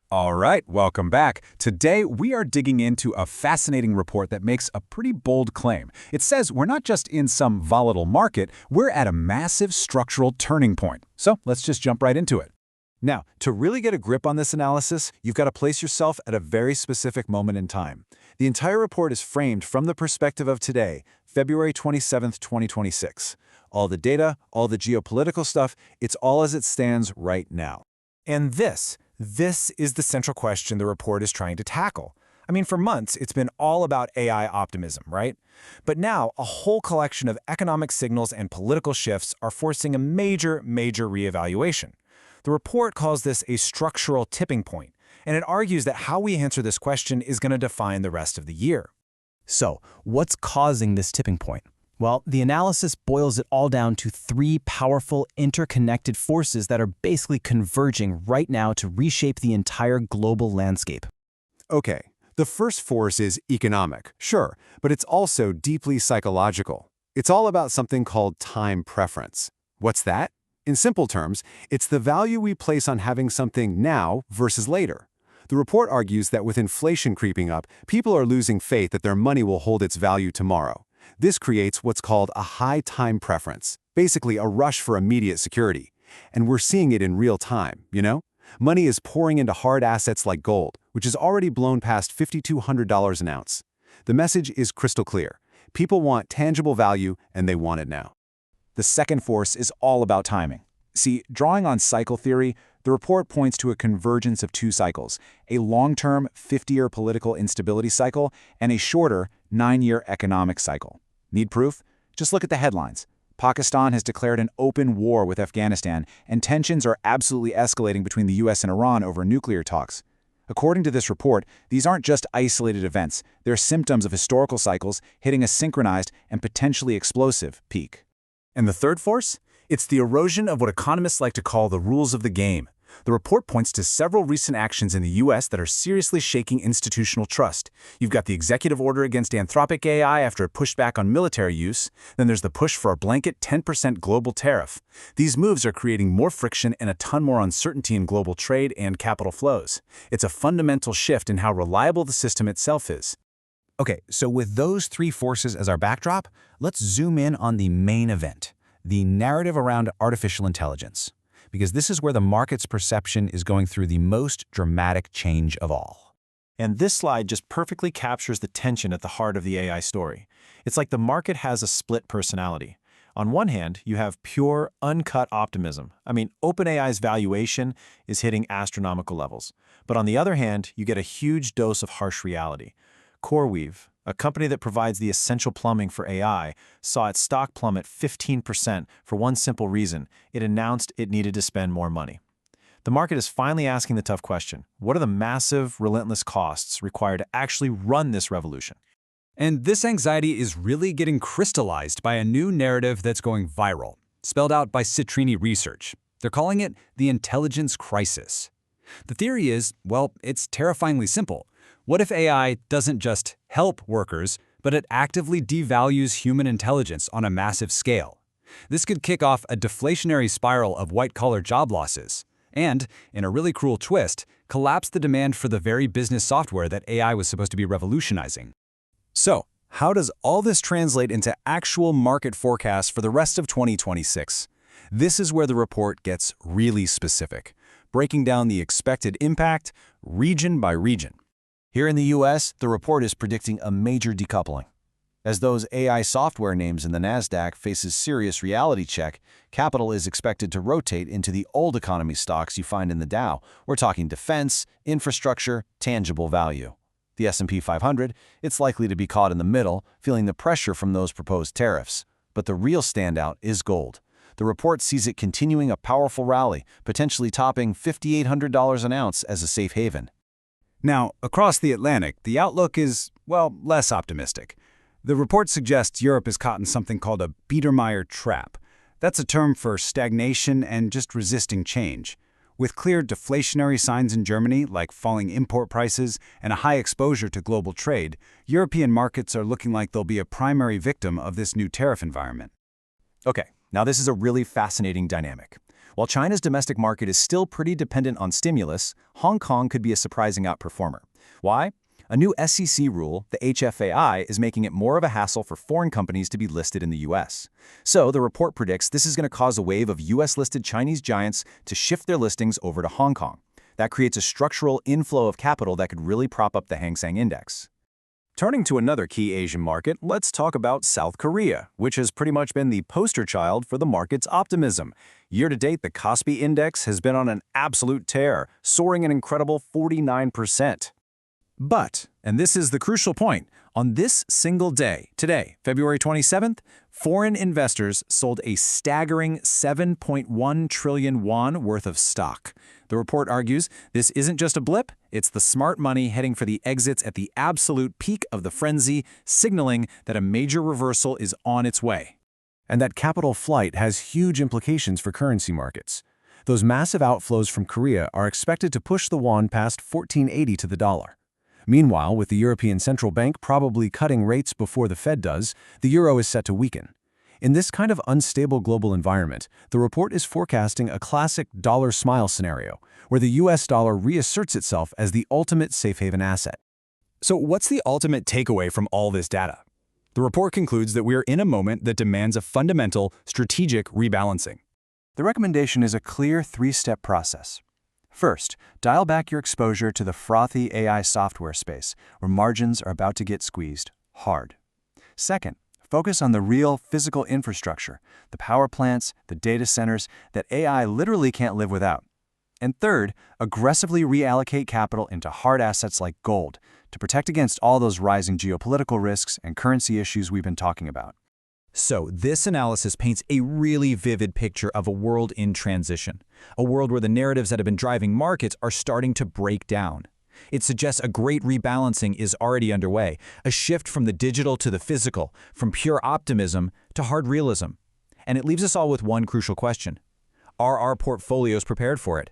All right, welcome back. Today, we are digging into a fascinating report that makes a pretty bold claim. It says we're not just in some volatile market, we're at a massive structural turning point. So let's just jump right into it. Now, to really get a grip on this analysis, you've got to place yourself at a very specific moment in time. The entire report is framed from the perspective of today, February 27th, 2026. All the data, all the geopolitical stuff, it's all as it stands right now. And this is the central question the report is trying to tackle. I mean, for months, it's been all about AI optimism, right? But now, a whole collection of economic signals and political shifts are forcing a major reevaluation. The report calls this a structural tipping point, and it argues that how we answer this question is going to define the rest of the year. So, what's causing this tipping point? Well, the analysis boils it all down to three powerful, interconnected forces that are basically converging right now to reshape the entire global landscape. Okay, the first force is economic, sure, but it's also deeply psychological. It's all about something called time preference. What's that? In simple terms, it's the value we place on having something now versus later. The report argues that with inflation creeping up, people are losing faith that their money will hold its value tomorrow. This creates what's called a high time preference, basically a rush for immediate security. And we're seeing it in real time, you know? Money is pouring into hard assets like gold, which has already blown past $5,200 an ounce. The message is crystal clear. People want tangible value, and they want it now. The second force is all about timing. See, drawing on cycle theory, the report points to a convergence of two cycles, a long-term 50-year political instability cycle and a shorter 9-year economic cycle. Need proof? Just look at the headlines. Pakistan has declared an open war with Afghanistan, and tensions are absolutely escalating between the US and Iran over nuclear talks. According to this report, these aren't just isolated events. They're symptoms of historical cycles hitting a synchronized and potentially explosive peak. And the third force? It's the erosion of what economists like to call the rules of the game. The report points to several recent actions in the US that are seriously shaking institutional trust. You've got the executive order against Anthropic AI after it pushed back on military use. Then there's the push for a blanket 10% global tariff. These moves are creating more friction and a ton more uncertainty in global trade and capital flows. It's a fundamental shift in how reliable the system itself is. Okay, so with those three forces as our backdrop, let's zoom in on the main event, the narrative around artificial intelligence. Because this is where the market's perception is going through the most dramatic change of all. And this slide just perfectly captures the tension at the heart of the AI story. It's like the market has a split personality. On one hand, you have pure, uncut optimism. I mean, OpenAI's valuation is hitting astronomical levels. But on the other hand, you get a huge dose of harsh reality. CoreWeave, a company that provides the essential plumbing for AI, saw its stock plummet 15% for one simple reason: it announced it needed to spend more money. The market is finally asking the tough question: what are the massive, relentless costs required to actually run this revolution? And this anxiety is really getting crystallized by a new narrative that's going viral, spelled out by Citrini Research. They're calling it the intelligence crisis. The theory is, well, it's terrifyingly simple. What if AI doesn't just help workers, but it actively devalues human intelligence on a massive scale? This could kick off a deflationary spiral of white-collar job losses and, in a really cruel twist, collapse the demand for the very business software that AI was supposed to be revolutionizing. So, how does all this translate into actual market forecasts for the rest of 2026? This is where the report gets really specific, breaking down the expected impact region by region. Here in the US, the report is predicting a major decoupling. As those AI software names in the NASDAQ faces serious reality check, capital is expected to rotate into the old economy stocks you find in the Dow. We're talking defense, infrastructure, tangible value. The S&P 500, it's likely to be caught in the middle, feeling the pressure from those proposed tariffs. But the real standout is gold. The report sees it continuing a powerful rally, potentially topping $5,800 an ounce as a safe haven. Now, across the Atlantic, the outlook is, well, less optimistic. The report suggests Europe is caught in something called a Biedermeier trap. That's a term for stagnation and just resisting change. With clear deflationary signs in Germany, like falling import prices and a high exposure to global trade, European markets are looking like they'll be a primary victim of this new tariff environment. Okay, now this is a really fascinating dynamic. While China's domestic market is still pretty dependent on stimulus, Hong Kong could be a surprising outperformer. Why? A new SEC rule, the HFAI, is making it more of a hassle for foreign companies to be listed in the U.S. So the report predicts this is going to cause a wave of U.S.-listed Chinese giants to shift their listings over to Hong Kong. That creates a structural inflow of capital that could really prop up the Hang Seng Index. Turning to another key Asian market, let's talk about South Korea, which has pretty much been the poster child for the market's optimism. Year-to-date, the Kospi Index has been on an absolute tear, soaring an incredible 49%. But, and this is the crucial point, on this single day, today, February 27th, foreign investors sold a staggering 7.1 trillion won worth of stock. The report argues this isn't just a blip, it's the smart money heading for the exits at the absolute peak of the frenzy, signaling that a major reversal is on its way. And that capital flight has huge implications for currency markets. Those massive outflows from Korea are expected to push the won past 1480 to the dollar. Meanwhile, with the European Central Bank probably cutting rates before the Fed does, the euro is set to weaken. In this kind of unstable global environment, the report is forecasting a classic dollar smile scenario, where the US dollar reasserts itself as the ultimate safe haven asset. So what's the ultimate takeaway from all this data? The report concludes that we are in a moment that demands a fundamental, strategic rebalancing. The recommendation is a clear three-step process. First, dial back your exposure to the frothy AI software space, where margins are about to get squeezed hard. Second, focus on the real physical infrastructure, the power plants, the data centers that AI literally can't live without. And third, aggressively reallocate capital into hard assets like gold to protect against all those rising geopolitical risks and currency issues we've been talking about. So this analysis paints a really vivid picture of a world in transition, a world where the narratives that have been driving markets are starting to break down. It suggests a great rebalancing is already underway, a shift from the digital to the physical, from pure optimism to hard realism. And it leaves us all with one crucial question. Are our portfolios prepared for it?